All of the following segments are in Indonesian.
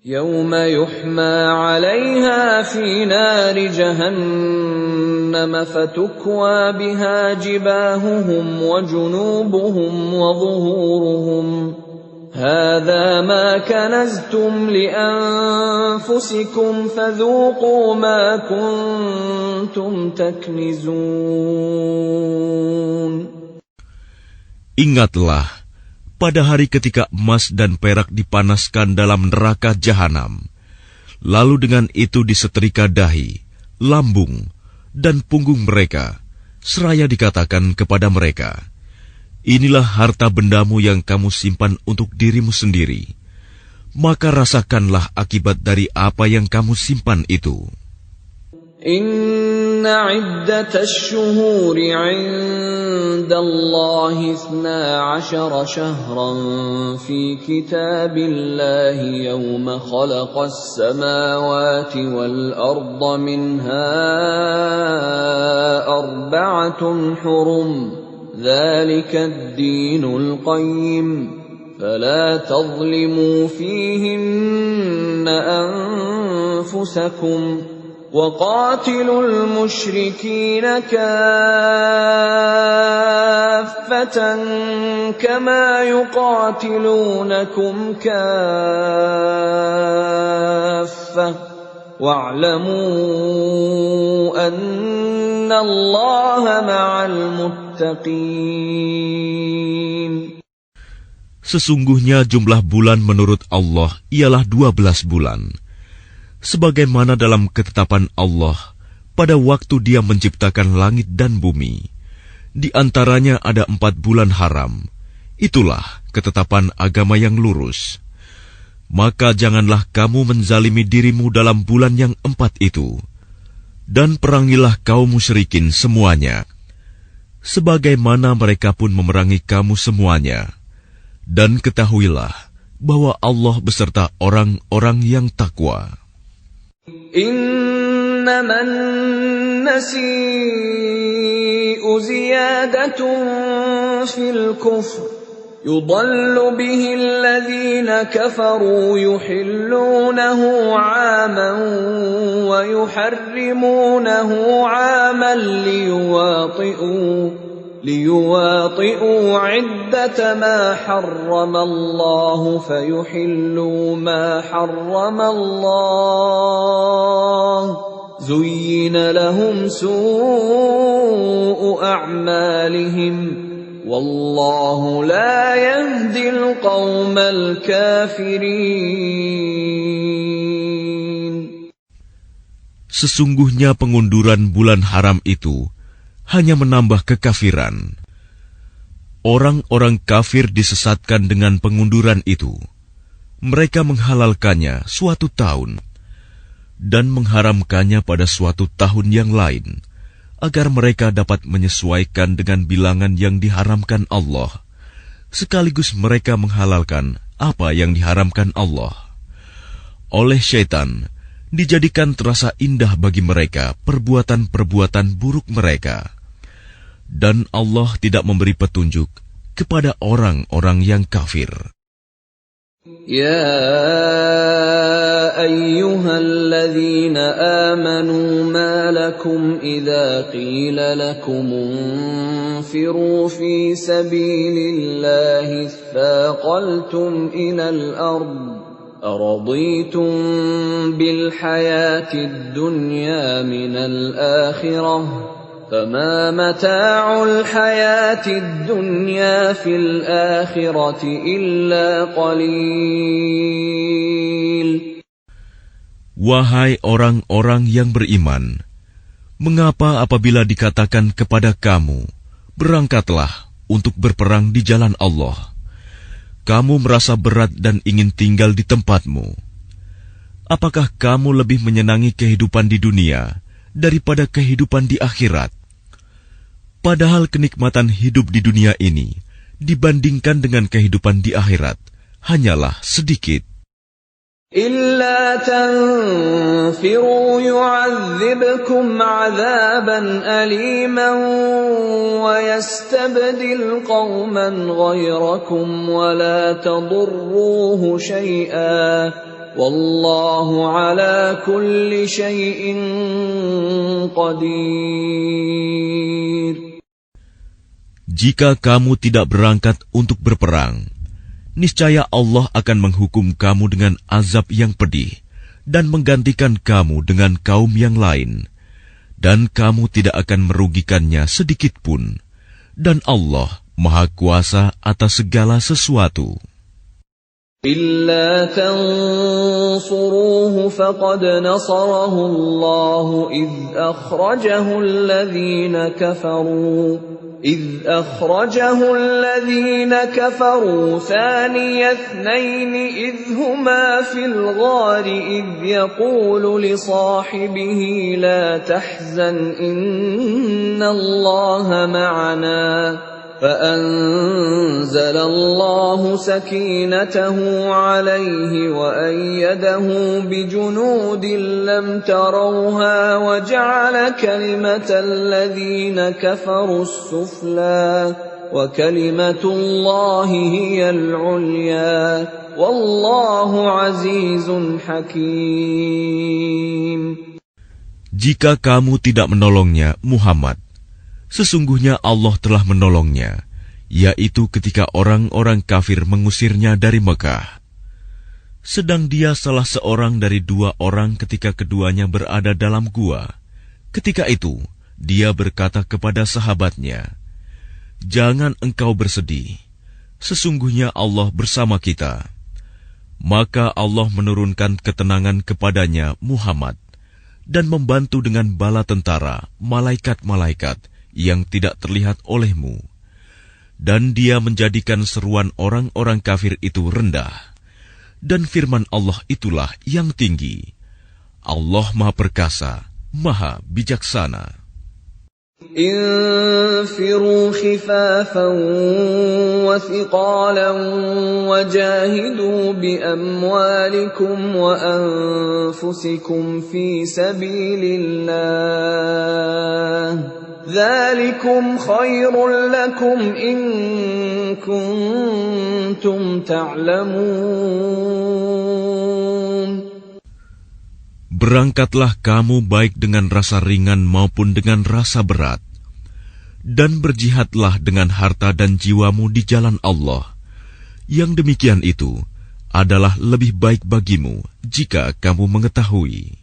يوم يحمى عليها في نار جهنم فتكوى بها جباههم وجنوبهم وظهورهم هذا ما كنزتم لأنفسكم فذوقوا ما كنتم تكنزون. Ingatlah pada hari ketika emas dan perak dipanaskan dalam neraka jahanam, lalu dengan itu disetrika dahi, lambung, dan punggung mereka, seraya dikatakan kepada mereka, inilah harta bendamu yang kamu simpan untuk dirimu sendiri, maka rasakanlah akibat dari apa yang kamu simpan itu. Inna iddatasy syuhuri 'indallahi 12 syahran fi kitabillahi yawma khalaqas samawati wal arda minha arba'atun hurum dzalika ad-dinul qayyim fala tadhlimu fihinna anfusakum وَقَاتِلُوا الْمُشْرِكِينَ كَافَّةً كَمَا يُقَاتِلُونَكُمْ كَافَّةً وَاعْلَمُوا أَنَّ اللَّهَ مَعَ الْمُتَّقِينَ. Sesungguhnya jumlah bulan menurut Allah ialah 12 bulan. Sebagaimana dalam ketetapan Allah pada waktu Dia menciptakan langit dan bumi. Di antaranya ada 4 bulan haram. Itulah ketetapan agama yang lurus. Maka janganlah kamu menzalimi dirimu dalam bulan yang 4 itu. Dan perangilah kaum musyrikin semuanya. Sebagaimana mereka pun memerangi kamu semuanya. Dan ketahuilah bahwa Allah beserta orang-orang yang takwa. إنما النسيء زيادة في الكفر يضل به الذين كفروا يحلونه عاما ويحرمونه عاما ليواطئوا عدة ما حرم الله فيحلوا ما حرم الله زين لهم سوء أعمالهم والله لا يهدي القوم الكافرين. Sesungguhnya pengunduran bulan haram itu hanya menambah kekafiran. Orang-orang kafir disesatkan dengan pengunduran itu. Mereka menghalalkannya suatu tahun dan mengharamkannya pada suatu tahun yang lain, agar mereka dapat menyesuaikan dengan bilangan yang diharamkan Allah, sekaligus mereka menghalalkan apa yang diharamkan Allah. Oleh syaitan, dijadikan terasa indah bagi mereka perbuatan-perbuatan buruk mereka. Dan Allah tidak memberi petunjuk kepada orang-orang yang kafir. Ya ayyuhalladzina amanu ma lakum idza qila lakum unfiru fi sabilillahi thaqaltum ilal ard أرضيتم بالحياة الدنيا من الآخرة فما متاع الحياة الدنيا في الآخرة إلا قليل. Wahai orang-orang yang beriman, mengapa apabila dikatakan kepada kamu, berangkatlah untuk berperang di jalan Allah, kamu merasa berat dan ingin tinggal di tempatmu? Apakah kamu lebih menyenangi kehidupan di dunia daripada kehidupan di akhirat? Padahal kenikmatan hidup di dunia ini dibandingkan dengan kehidupan di akhirat hanyalah sedikit. إِلَّا تَنْفِرُوا يُعَذِّبْكُمْ عَذَابًا أَلِيمًا وَيَسْتَبْدِلْ قَوْمًا غَيْرَكُمْ وَلَا تَضُرُّوهُ شَيْئًا Wallahu ala kulli syai'in qadir. Jika kamu tidak berangkat untuk berperang, niscaya Allah akan menghukum kamu dengan azab yang pedih dan menggantikan kamu dengan kaum yang lain, dan kamu tidak akan merugikannya sedikit pun, dan Allah Maha Kuasa atas segala sesuatu. إلا تنصروه فقد نصره الله إذ أخرجه الذين كفروا ثاني اثنين إذ هما في الغار إذ يقول لصاحبه لا تحزن إن الله معنا فأنزل الله سكينته عليه وأيده بجنود لم تروها وجعل كلمة الذين كفروا السفلى وكلمة الله هي العليا والله عزيز حكيم. Jika kamu tidak menolongnya, Muhammad, sesungguhnya Allah telah menolongnya, yaitu ketika orang-orang kafir mengusirnya dari Mekah. Sedang dia salah seorang dari dua orang ketika keduanya berada dalam gua. Ketika itu, dia berkata kepada sahabatnya, "Jangan engkau bersedih, sesungguhnya Allah bersama kita." Maka Allah menurunkan ketenangan kepadanya, Muhammad, dan membantu dengan bala tentara, malaikat-malaikat, yang tidak terlihat olehmu, dan dia menjadikan seruan orang-orang kafir itu rendah, dan firman Allah itulah yang tinggi. Allah Maha Perkasa, Maha Bijaksana. انفروا خفافا وثقالا وجاهدوا بأموالكم وأنفسكم في سبيل الله ذلكم خير لكم إن كنتم تعلمون. Berangkatlah kamu baik dengan rasa ringan maupun dengan rasa berat, dan berjihadlah dengan harta dan jiwamu di jalan Allah. Yang demikian itu adalah lebih baik bagimu jika kamu mengetahui.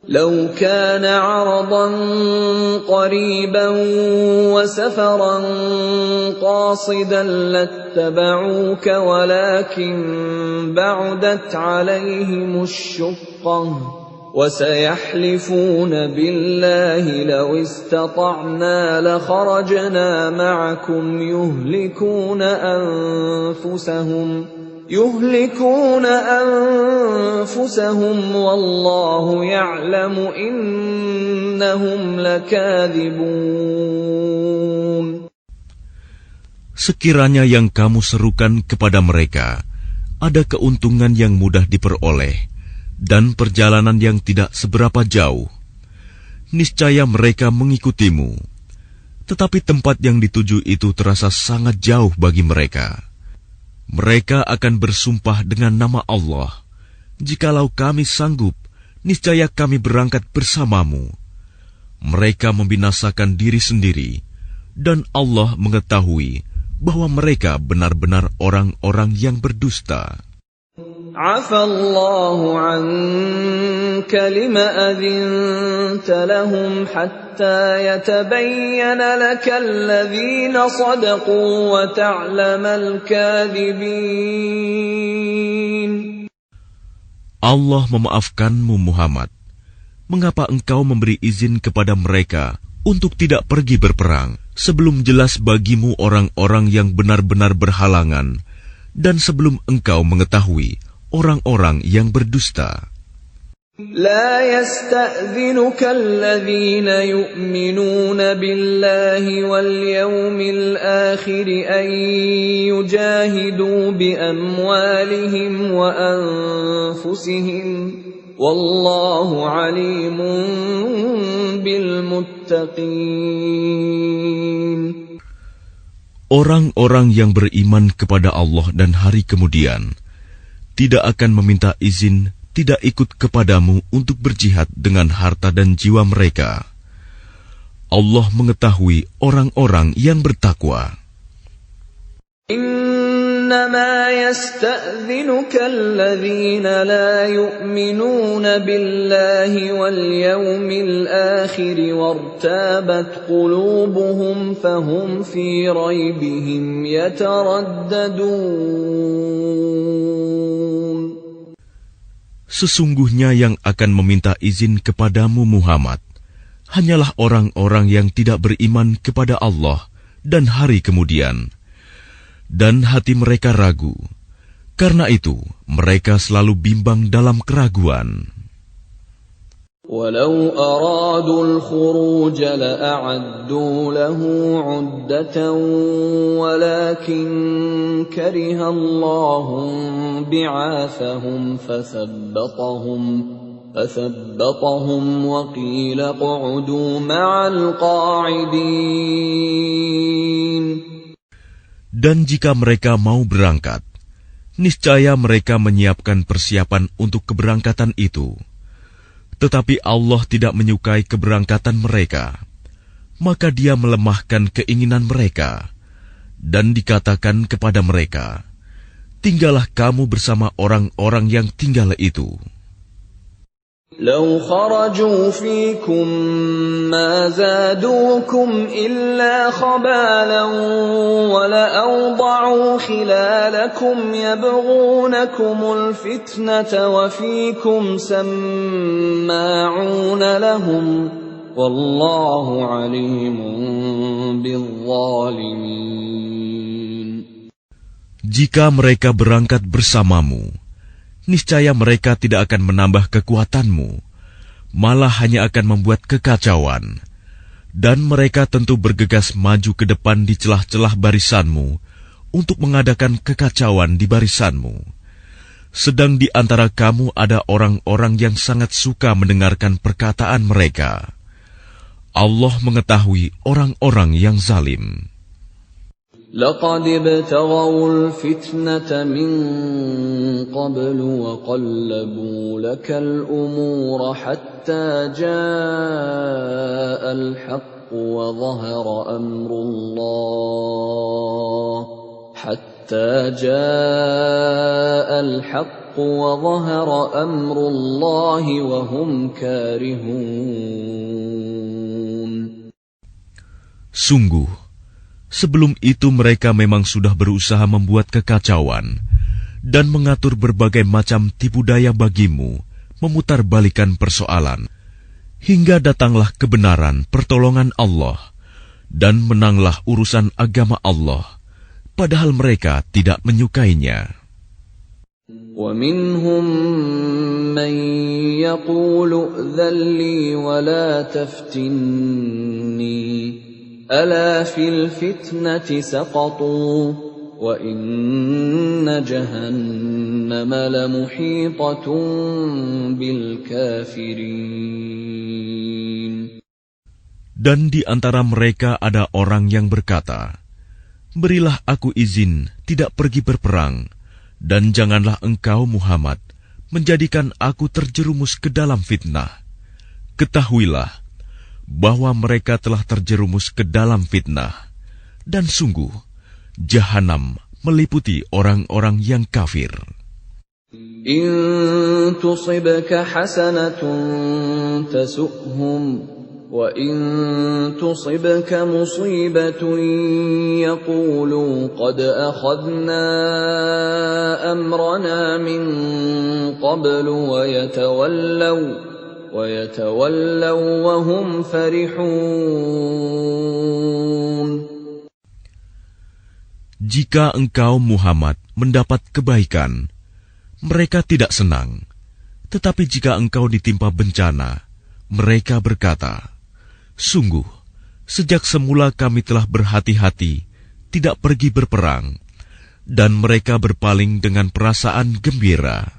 لو كان عرضا قريبا وسفرا قاصدا لاتبعوك ولكن بعدت عليهم الشقة وسيحلفون بالله لو استطعنا لخرجنا معكم يهلكون أنفسهم والله يعلم إنهم لكاذبون. Sekiranya yang kamu serukan kepada mereka ada keuntungan yang mudah diperoleh dan perjalanan yang tidak seberapa jauh, niscaya mereka mengikutimu. Tetapi tempat yang dituju itu terasa sangat jauh bagi mereka. Mereka akan bersumpah dengan nama Allah, "Jikalau kami sanggup, niscaya kami berangkat bersamamu." Mereka membinasakan diri sendiri, dan Allah mengetahui bahwa mereka benar-benar orang-orang yang berdusta. Afallahu anka lima adhinta lahum hatta yatabayyana laka alladhina sadaqu wa ta'lamal kadhibin. Allah memaafkanmu, Muhammad. Mengapa engkau memberi izin kepada mereka untuk tidak pergi berperang sebelum jelas bagimu orang-orang yang benar-benar berhalangan, dan sebelum engkau mengetahui orang-orang yang berdusta? لا يستأذنك الذين يؤمنون بالله واليوم الآخر أن يجاهدوا بأموالهم وأنفسهم والله عليم بالمتقين. Orang-orang yang beriman kepada Allah dan hari kemudian tidak akan meminta izin, tidak ikut kepadamu untuk berjihad dengan harta dan jiwa mereka. Allah mengetahui orang-orang yang bertakwa. إنما يستأذنك الذين لا يؤمنون بالله واليوم الآخر وارتابت قلوبهم فهم في ريبهم يترددون. Sesungguhnya yang akan meminta izin kepadamu Muhammad hanyalah orang-orang yang tidak beriman kepada Allah dan hari kemudian, dan hati mereka ragu. Karena itu, mereka selalu bimbang dalam keraguan. وَلَوْ أَرَادُوا الْخُرُوجَ لَأَعَدُّوا لَهُ عُدَّةً وَلَكِنْ كَرِهَ اللَّهُ بِعَاثَهُمْ فَثَبَّطَهُمْ وَقِيلَ اقْعُدُوا مَعَ الْقَاعِدِينَ. Dan jika mereka mau berangkat, niscaya mereka menyiapkan persiapan untuk keberangkatan itu. Tetapi Allah tidak menyukai keberangkatan mereka, maka Dia melemahkan keinginan mereka, dan dikatakan kepada mereka, tinggallah kamu bersama orang-orang yang tinggal itu. لو خرجوا فيكم ما زادوكم إلا خبالا ولأوضعوا خلالكم يبغونكم الفتنة وفيكم سماعون لهم والله عليم بالظالمين. Jika mereka berangkat bersamamu, niscaya mereka tidak akan menambah kekuatanmu, malah hanya akan membuat kekacauan. Dan mereka tentu bergegas maju ke depan di celah-celah barisanmu untuk mengadakan kekacauan di barisanmu. Sedang di antara kamu ada orang-orang yang sangat suka mendengarkan perkataan mereka. Allah mengetahui orang-orang yang zalim. لقد ابتغوا الفتنة من قبل وقلبوا لك الأمور حتى جاء الحق وظهر أمر الله وهم كارهون. Sungguh, sebelum itu mereka memang sudah berusaha membuat kekacauan dan mengatur berbagai macam tipu daya bagimu, memutarbalikan persoalan, hingga datanglah kebenaran pertolongan Allah, dan menanglah urusan agama Allah, padahal mereka tidak menyukainya. وَمِنْهُمْ مَنْ يَقُولُ ائْذَنْ لِي وَلَا تَفْتِنِّي أَلَا فِي الْفِتْنَةِ سَقَطُوا وَإِنَّ جَهَنَّمَ لَمُحِيطَةٌ بِالْكَافِرِينَ. Dan di antara mereka ada orang yang berkata, berilah aku izin tidak pergi berperang, dan janganlah engkau Muhammad menjadikan aku terjerumus ke dalam fitnah. Ketahuilah bahwa mereka telah terjerumus ke dalam fitnah, dan sungguh Jahanam meliputi orang-orang yang kafir. إن تصبك حسنة تسؤهم وإن تصبك مصيبة يقولوا قد أخذنا أمرنا من قبل ويتولوا وهم فرحون. Jika engkau Muhammad mendapat kebaikan, mereka tidak senang. Tetapi jika engkau ditimpa bencana, mereka berkata, sungguh, sejak semula kami telah berhati-hati tidak pergi berperang, dan mereka berpaling dengan perasaan gembira.